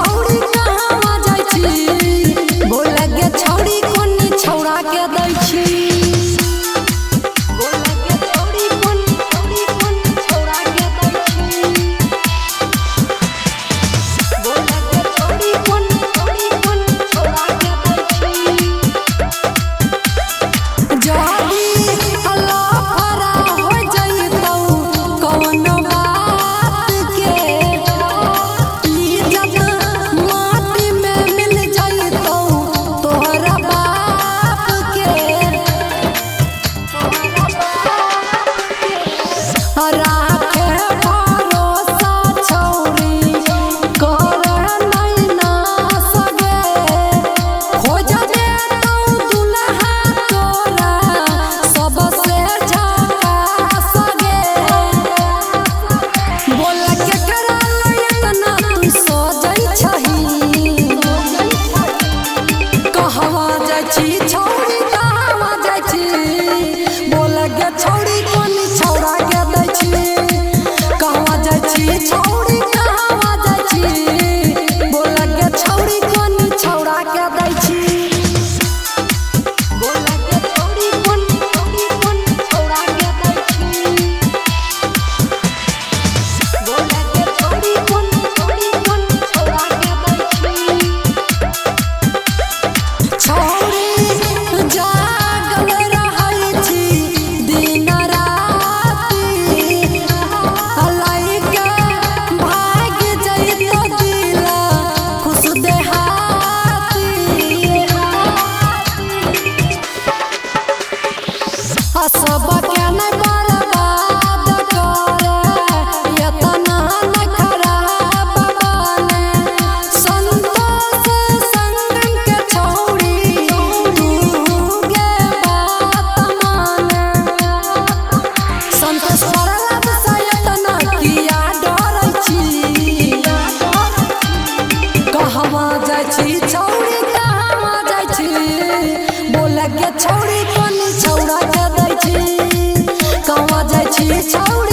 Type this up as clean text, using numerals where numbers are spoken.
छौड़ी कहवा जाइ छी बोला गे छौड़ी कोनी छौड़ा के दै छी बोला गे छौड़ी कोनी छौड़ा के दै छी बोला गे छौड़ी कोनी छौड़ा के दै छी जादी अल्लाह फरा हो जइतौ कौन बात के इज्जत माटी में मिल जइतौ तोहरा बाप के राखे भरोसा छौरी कर नहीं ना सगे खोज देतौ दुल्हा तोरा सबसे झकास गे बोला केकरा इतना तू सजै छही कहवा जाइ छी छौरी कहवा जाइ छी बोला गे छौरी कोनी छौड़ा के दै छी कहवा जाइ छी छौरी कहवा जाइ छी बोला गे छौरी कोनी छौड़ा के दै छी बोला गे छौरी कोनी छौड़ा के दै छी बोला गे छौरी कोनी छौड़ा के दै छी छौरी जागल रहै छी दिन राति लइके भाग जइतौ दिल खुश देहाती सबके नहीं बर्बाद करे एतना नहीं खराब बने संतोष संगम के छौड़ी तू गे बात माने संतोष प्रहलाद से एतना किया डरै छी कहवा जाइ छी छौड़ी कहवा जाइ छी बोला गे छौड़ी कोनी छौड़ा के दै छी कहवा जाइ छी छौड़ी